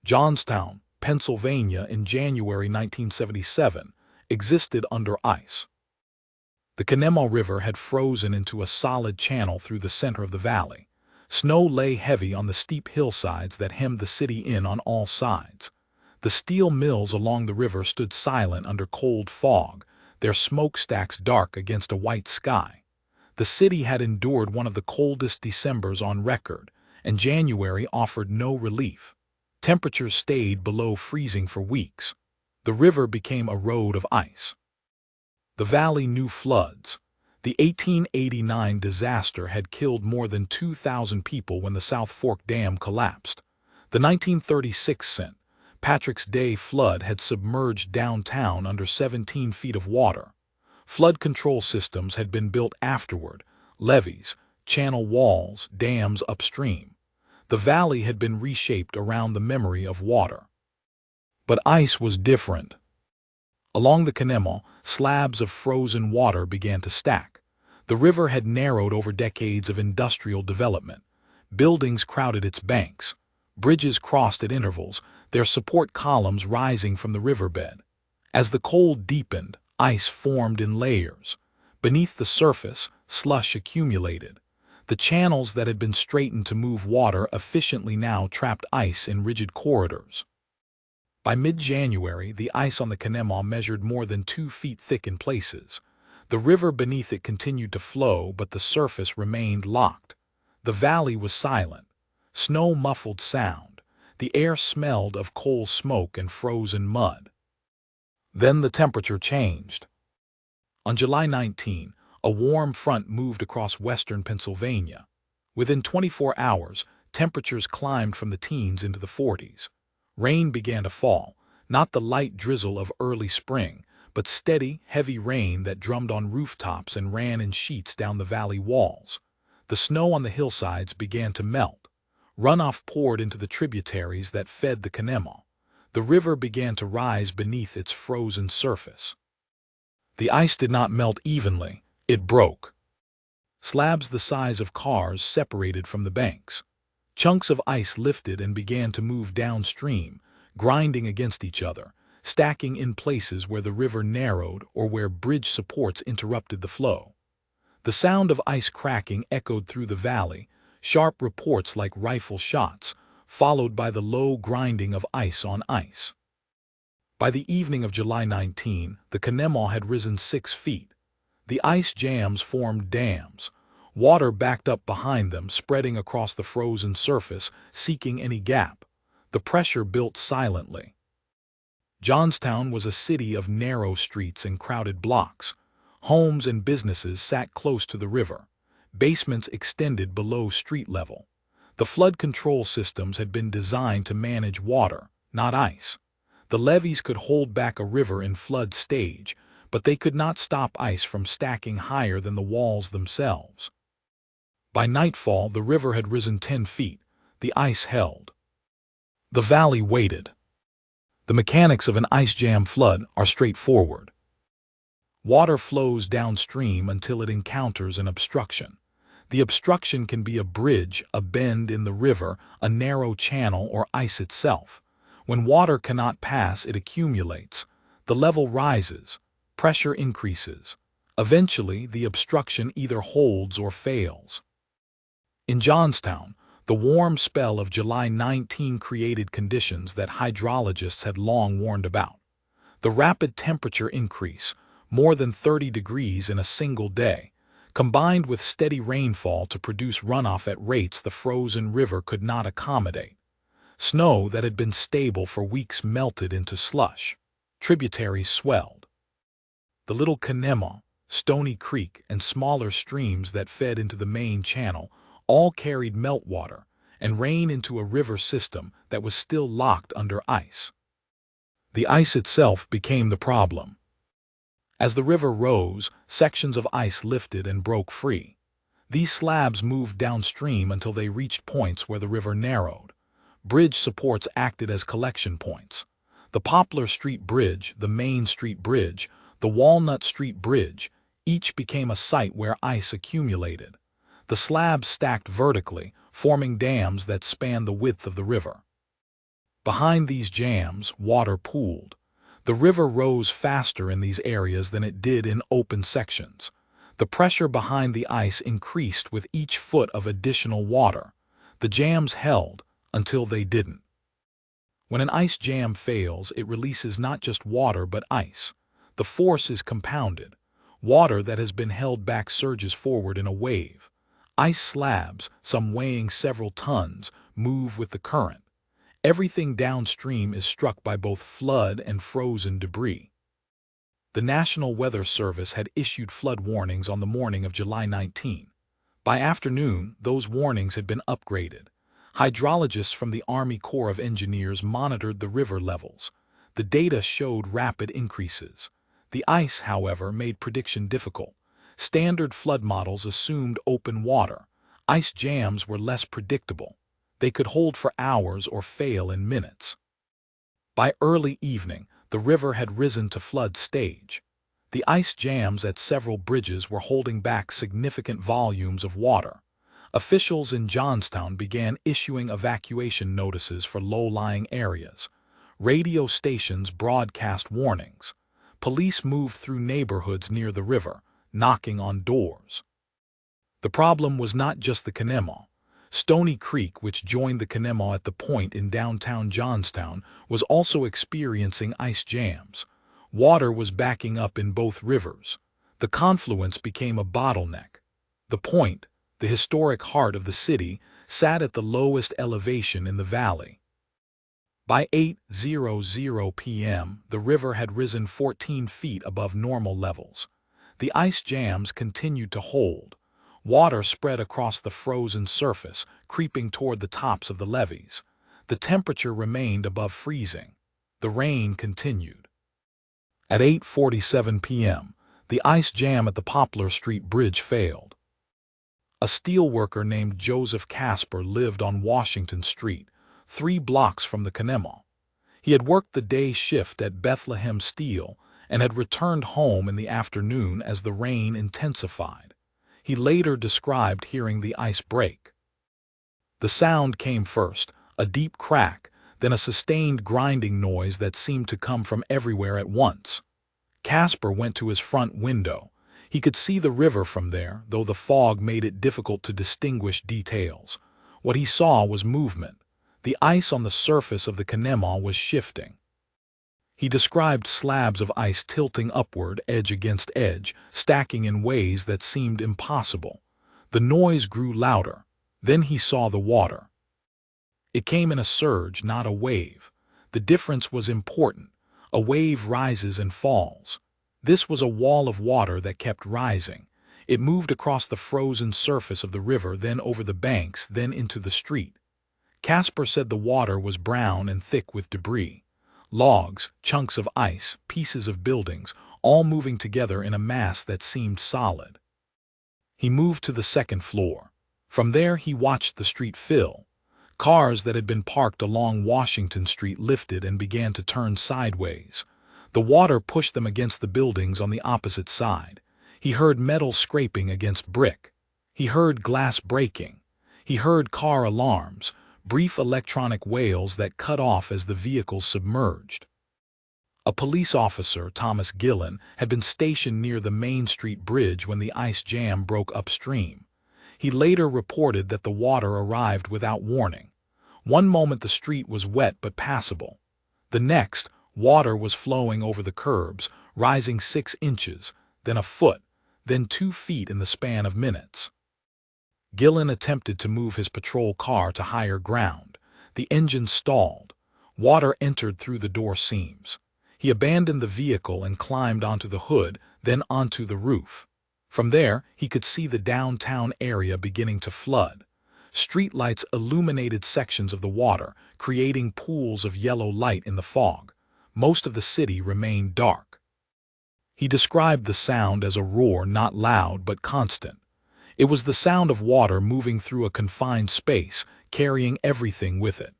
Johnstown, Pennsylvania in January 1977, existed under ice. The Conemaugh River had frozen into a solid channel through the center of the valley. Snow lay heavy on the steep hillsides that hemmed the city in on all sides. The steel mills along the river stood silent under cold fog, their smokestacks dark against a white sky. The city had endured one of the coldest Decembers on record, and January offered no relief. Temperatures stayed below freezing for weeks. The river became a road of ice. The valley knew floods. The 1889 disaster had killed more than 2,000 people when the South Fork Dam collapsed. The 1936 St. Patrick's Day flood had submerged downtown under 17 feet of water. Flood control systems had been built afterward, levees, channel walls, dams upstream. The valley had been reshaped around the memory of water. But ice was different. Along the Conemaugh, slabs of frozen water began to stack. The river had narrowed over decades of industrial development. Buildings crowded its banks. Bridges crossed at intervals, their support columns rising from the riverbed. As the cold deepened, ice formed in layers. Beneath the surface, slush accumulated. The channels that had been straightened to move water efficiently now trapped ice in rigid corridors. By mid-January, the ice on the Conemaugh measured more than 2 feet thick in places. The river beneath it continued to flow, but the surface remained locked. The valley was silent. Snow muffled sound. The air smelled of coal smoke and frozen mud. Then the temperature changed. On July 19, a warm front moved across western Pennsylvania. Within 24 hours, temperatures climbed from the teens into the 40s. Rain began to fall, not the light drizzle of early spring, but steady, heavy rain that drummed on rooftops and ran in sheets down the valley walls. The snow on the hillsides began to melt. Runoff poured into the tributaries that fed the Conemaugh. The river began to rise beneath its frozen surface. The ice did not melt evenly, it broke. Slabs the size of cars separated from the banks. Chunks of ice lifted and began to move downstream, grinding against each other, stacking in places where the river narrowed or where bridge supports interrupted the flow. The sound of ice cracking echoed through the valley, sharp reports like rifle shots, followed by the low grinding of ice on ice. By the evening of July 19, the Conemaugh had risen 6 feet. The ice jams formed dams. Water backed up behind them, spreading across the frozen surface, seeking any gap. The pressure built silently. Johnstown was a city of narrow streets and crowded blocks. Homes and businesses sat close to the river. Basements extended below street level. The flood control systems had been designed to manage water, not ice. The levees could hold back a river in flood stage, but they could not stop ice from stacking higher than the walls themselves. By nightfall, the river had risen 10 feet. The ice held. The valley waited. The mechanics of an ice jam flood are straightforward. Water flows downstream until it encounters an obstruction. The obstruction can be a bridge, a bend in the river, a narrow channel, or ice itself. When water cannot pass, it accumulates. The level rises. Pressure increases. Eventually, the obstruction either holds or fails. In Johnstown, the warm spell of July 19 created conditions that hydrologists had long warned about. The rapid temperature increase, more than 30 degrees in a single day, combined with steady rainfall to produce runoff at rates the frozen river could not accommodate. Snow that had been stable for weeks melted into slush. Tributaries swelled. The Little Conemaugh, Stony Creek, and smaller streams that fed into the main channel all carried meltwater and rain into a river system that was still locked under ice. The ice itself became the problem. As the river rose, sections of ice lifted and broke free. These slabs moved downstream until they reached points where the river narrowed. Bridge supports acted as collection points. The Poplar Street Bridge, the Main Street Bridge, the Walnut Street Bridge, each became a site where ice accumulated. The slabs stacked vertically, forming dams that spanned the width of the river. Behind these jams, water pooled. The river rose faster in these areas than it did in open sections. The pressure behind the ice increased with each foot of additional water. The jams held until they didn't. When an ice jam fails, it releases not just water but ice. The force is compounded. Water that has been held back surges forward in a wave. Ice slabs, some weighing several tons, move with the current. Everything downstream is struck by both flood and frozen debris. The National Weather Service had issued flood warnings on the morning of July 19. By afternoon, those warnings had been upgraded. Hydrologists from the Army Corps of Engineers monitored the river levels. The data showed rapid increases. The ice, however, made prediction difficult. Standard flood models assumed open water. Ice jams were less predictable. They could hold for hours or fail in minutes. By early evening, the river had risen to flood stage. The ice jams at several bridges were holding back significant volumes of water. Officials in Johnstown began issuing evacuation notices for low-lying areas. Radio stations broadcast warnings. Police moved through neighborhoods near the river, knocking on doors. The problem was not just the Conemaugh. Stony Creek, which joined the Conemaugh at the point in downtown Johnstown, was also experiencing ice jams. Water was backing up in both rivers. The confluence became a bottleneck. The point, the historic heart of the city, sat at the lowest elevation in the valley. By 8:00 p.m., the river had risen 14 feet above normal levels. The ice jams continued to hold. Water spread across the frozen surface, creeping toward the tops of the levees. The temperature remained above freezing. The rain continued. At 8:47 p.m., the ice jam at the Poplar Street Bridge failed. A steelworker named Joseph Casper lived on Washington Street, 3 blocks from the Conemaugh. He had worked the day shift at Bethlehem Steel and had returned home in the afternoon as the rain intensified. He later described hearing the ice break. The sound came first, a deep crack, then a sustained grinding noise that seemed to come from everywhere at once. Casper went to his front window. He could see the river from there, though the fog made it difficult to distinguish details. What he saw was movement. The ice on the surface of the Conemaugh was shifting. He described slabs of ice tilting upward, edge against edge, stacking in ways that seemed impossible. The noise grew louder. Then he saw the water. It came in a surge, not a wave. The difference was important. A wave rises and falls. This was a wall of water that kept rising. It moved across the frozen surface of the river, then over the banks, then into the street. Casper said the water was brown and thick with debris. Logs, chunks of ice, pieces of buildings, all moving together in a mass that seemed solid. He moved to the second floor. From there he watched the street fill. Cars that had been parked along Washington Street lifted and began to turn sideways. The water pushed them against the buildings on the opposite side. He heard metal scraping against brick. He heard glass breaking. He heard car alarms, brief electronic wails that cut off as the vehicles submerged. A police officer, Thomas Gillen, had been stationed near the Main Street Bridge when the ice jam broke upstream. He later reported that the water arrived without warning. One moment the street was wet but passable. The next, water was flowing over the curbs, rising 6 inches, then a foot, then 2 feet in the span of minutes. Gillen attempted to move his patrol car to higher ground. The engine stalled. Water entered through the door seams. He abandoned the vehicle and climbed onto the hood, then onto the roof. From there, he could see the downtown area beginning to flood. Streetlights illuminated sections of the water, creating pools of yellow light in the fog. Most of the city remained dark. He described the sound as a roar, not loud but constant. It was the sound of water moving through a confined space, carrying everything with it.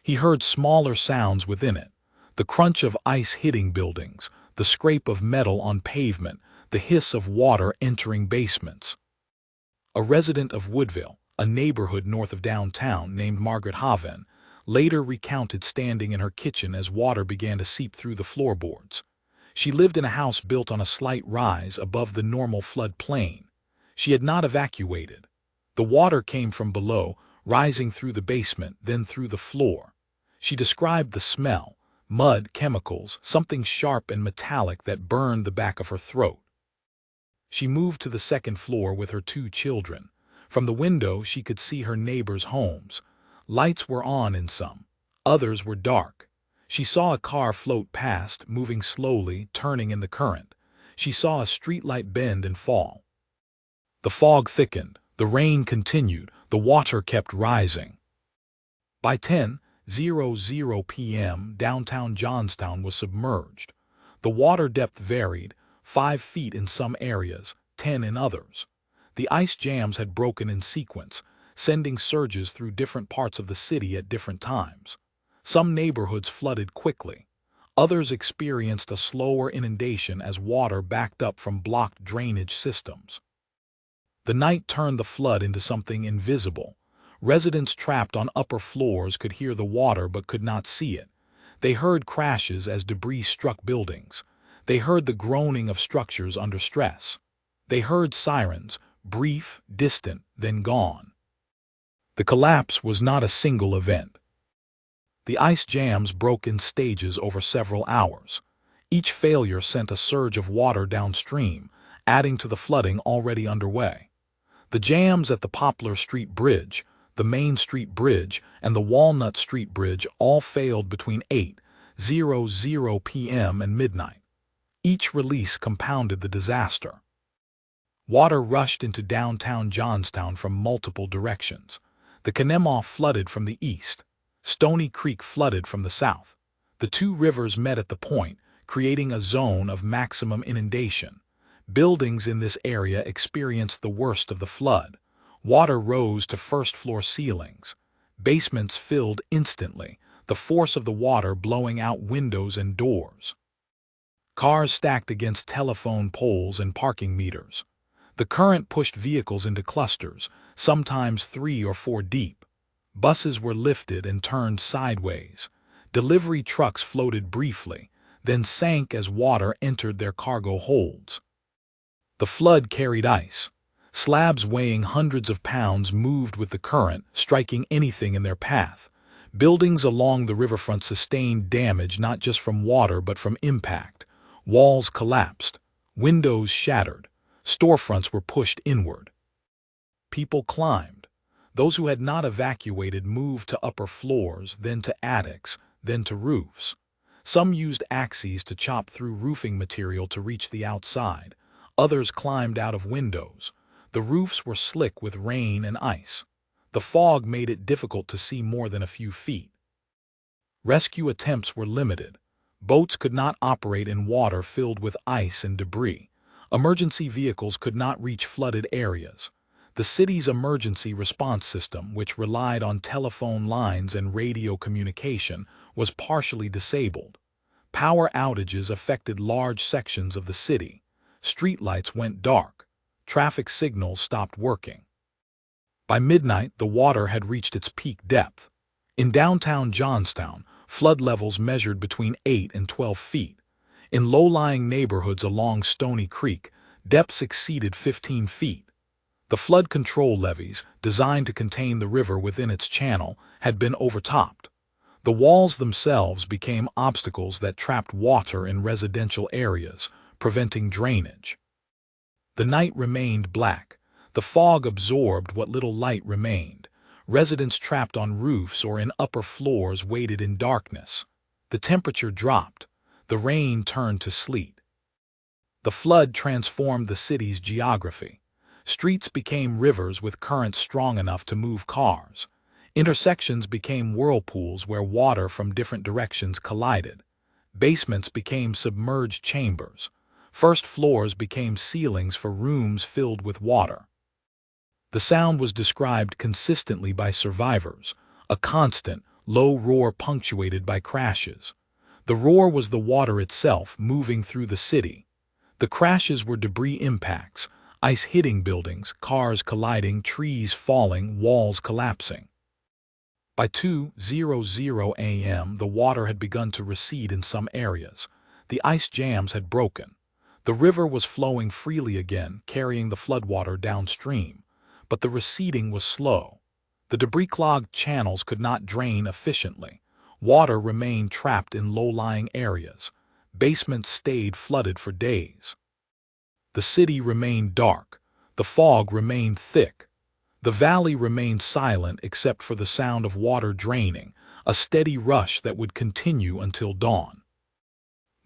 He heard smaller sounds within it: the crunch of ice hitting buildings, the scrape of metal on pavement, the hiss of water entering basements. A resident of Woodville, a neighborhood north of downtown named Margaret Haven, later recounted standing in her kitchen as water began to seep through the floorboards. She lived in a house built on a slight rise above the normal flood plain. She had not evacuated. The water came from below, rising through the basement, then through the floor. She described the smell: mud, chemicals, something sharp and metallic that burned the back of her throat. She moved to the second floor with her 2 children. From the window she could see her neighbors' homes. Lights were on in some. Others were dark. She saw a car float past, moving slowly, turning in the current. She saw a streetlight bend and fall. The fog thickened. The rain continued. The water kept rising. By 10:00 p.m., downtown Johnstown was submerged. The water depth varied, 5 feet in some areas, 10 in others. The ice jams had broken in sequence, sending surges through different parts of the city at different times. Some neighborhoods flooded quickly. Others experienced a slower inundation as water backed up from blocked drainage systems. The night turned the flood into something invisible. Residents trapped on upper floors could hear the water but could not see it. They heard crashes as debris struck buildings. They heard the groaning of structures under stress. They heard sirens, brief, distant, then gone. The collapse was not a single event. The ice jams broke in stages over several hours. Each failure sent a surge of water downstream, adding to the flooding already underway. The jams at the Poplar Street Bridge, the Main Street Bridge, and the Walnut Street Bridge all failed between 8:00 p.m. and midnight. Each release compounded the disaster. Water rushed into downtown Johnstown from multiple directions. The Conemaugh flooded from the east. Stony Creek flooded from the south. The 2 rivers met at the point, creating a zone of maximum inundation. Buildings in this area experienced the worst of the flood. Water rose to first-floor ceilings. Basements filled instantly, the force of the water blowing out windows and doors. Cars stacked against telephone poles and parking meters. The current pushed vehicles into clusters, sometimes 3 or 4 deep. Buses were lifted and turned sideways. Delivery trucks floated briefly, then sank as water entered their cargo holds. The flood carried ice. Slabs weighing hundreds of pounds moved with the current, striking anything in their path. Buildings along the riverfront sustained damage not just from water but from impact. Walls collapsed. Windows shattered. Storefronts were pushed inward. People climbed. Those who had not evacuated moved to upper floors, then to attics, then to roofs. Some used axes to chop through roofing material to reach the outside. Others climbed out of windows. The roofs were slick with rain and ice. The fog made it difficult to see more than a few feet. Rescue attempts were limited. Boats could not operate in water filled with ice and debris. Emergency vehicles could not reach flooded areas. The city's emergency response system, which relied on telephone lines and radio communication, was partially disabled. Power outages affected large sections of the city. Streetlights went dark. Traffic signals stopped working. By midnight, the water had reached its peak depth. In downtown Johnstown, flood levels measured between 8 and 12 feet. In low-lying neighborhoods along Stony Creek, depths exceeded 15 feet. The flood control levees, designed to contain the river within its channel, had been overtopped. The walls themselves became obstacles that trapped water in residential areas, preventing drainage. The night remained black. The fog absorbed what little light remained. Residents trapped on roofs or in upper floors waited in darkness. The temperature dropped. The rain turned to sleet. The flood transformed the city's geography. Streets became rivers with currents strong enough to move cars. Intersections became whirlpools where water from different directions collided. Basements became submerged chambers. First floors became ceilings for rooms filled with water. The sound was described consistently by survivors, a constant, low roar punctuated by crashes. The roar was the water itself moving through the city. The crashes were debris impacts, ice hitting buildings, cars colliding, trees falling, walls collapsing. By 2:00 a.m., the water had begun to recede in some areas. The ice jams had broken. The river was flowing freely again, carrying the floodwater downstream. But the receding was slow. The debris-clogged channels could not drain efficiently. Water remained trapped in low-lying areas. Basements stayed flooded for days. The city remained dark. The fog remained thick. The valley remained silent except for the sound of water draining, a steady rush that would continue until dawn.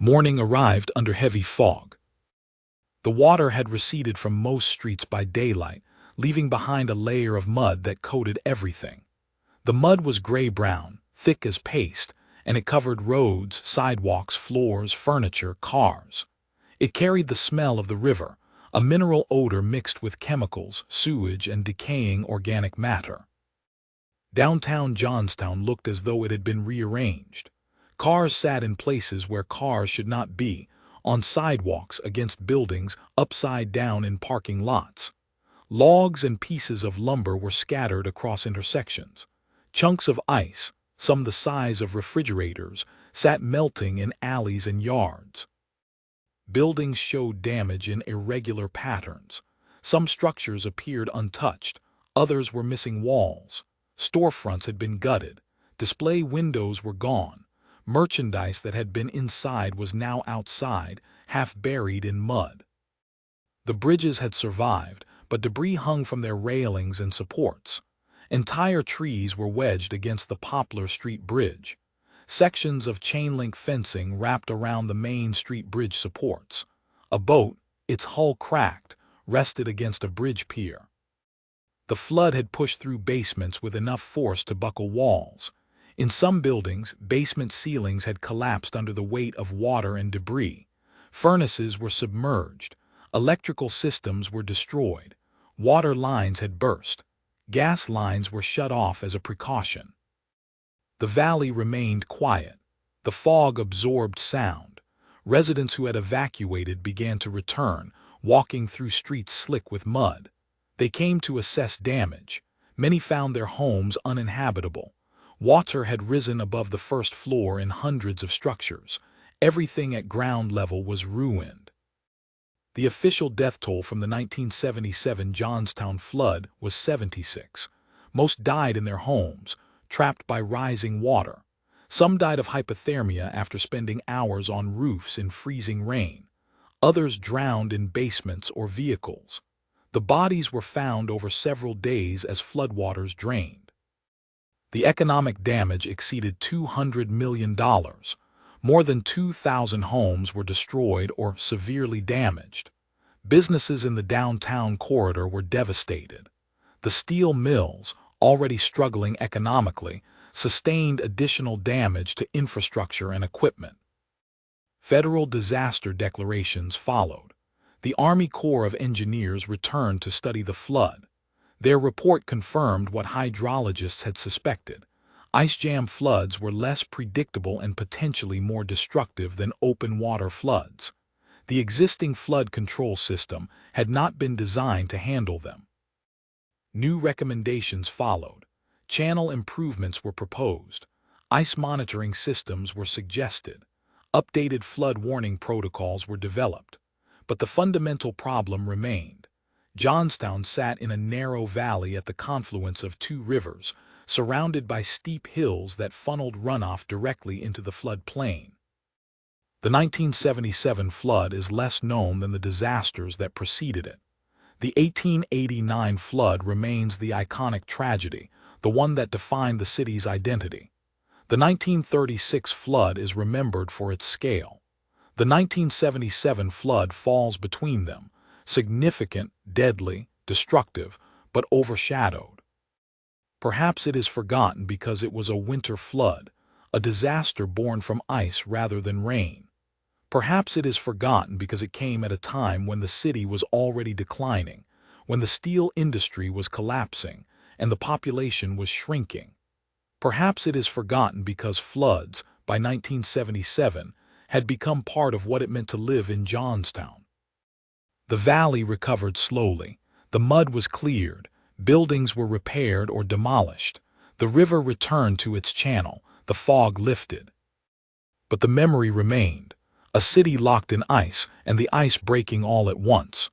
Morning arrived under heavy fog. The water had receded from most streets by daylight, leaving behind a layer of mud that coated everything. The mud was gray-brown, thick as paste, and it covered roads, sidewalks, floors, furniture, cars. It carried the smell of the river, a mineral odor mixed with chemicals, sewage, and decaying organic matter. Downtown Johnstown looked as though it had been rearranged. Cars sat in places where cars should not be, on sidewalks, against buildings, upside down in parking lots. Logs and pieces of lumber were scattered across intersections. Chunks of ice, some the size of refrigerators, sat melting in alleys and yards. Buildings showed damage in irregular patterns. Some structures appeared untouched, others were missing walls. Storefronts had been gutted. Display windows were gone. Merchandise that had been inside was now outside, half buried in mud. The bridges had survived, but debris hung from their railings and supports. Entire trees were wedged against the Poplar Street Bridge. Sections of chain-link fencing wrapped around the main street bridge supports. A boat, its hull cracked, rested against a bridge pier. The flood had pushed through basements with enough force to buckle walls. In some buildings, basement ceilings had collapsed under the weight of water and debris. Furnaces were submerged. Electrical systems were destroyed. Water lines had burst. Gas lines were shut off as a precaution. The valley remained quiet. The fog absorbed sound. Residents who had evacuated began to return, walking through streets slick with mud. They came to assess damage. Many found their homes uninhabitable. Water had risen above the first floor in hundreds of structures. Everything at ground level was ruined. The official death toll from the 1977 Johnstown flood was 76. Most died in their homes, trapped by rising water. Some died of hypothermia after spending hours on roofs in freezing rain. Others drowned in basements or vehicles. The bodies were found over several days as floodwaters drained. The economic damage exceeded $200 million. More than 2,000 homes were destroyed or severely damaged. Businesses in the downtown corridor were devastated. The steel mills, already struggling economically, sustained additional damage to infrastructure and equipment. Federal disaster declarations followed. The Army Corps of Engineers returned to study the flood. Their report confirmed what hydrologists had suspected. Ice jam floods were less predictable and potentially more destructive than open water floods. The existing flood control system had not been designed to handle them. New recommendations followed. Channel improvements were proposed. Ice monitoring systems were suggested. Updated flood warning protocols were developed. But the fundamental problem remained. Johnstown sat in a narrow valley at the confluence of two rivers, surrounded by steep hills that funneled runoff directly into the flood plain. The 1977 flood is less known than the disasters that preceded it. The 1889 flood remains the iconic tragedy, the one that defined the city's identity. The 1936 flood is remembered for its scale. The 1977 flood falls between them, significant, deadly, destructive, but overshadowed. Perhaps it is forgotten because it was a winter flood, a disaster born from ice rather than rain. Perhaps it is forgotten because it came at a time when the city was already declining, when the steel industry was collapsing, and the population was shrinking. Perhaps it is forgotten because floods, by 1977, had become part of what it meant to live in Johnstown. The valley recovered slowly. The mud was cleared. Buildings were repaired or demolished. The river returned to its channel, the fog lifted. But the memory remained, a city locked in ice and the ice breaking all at once.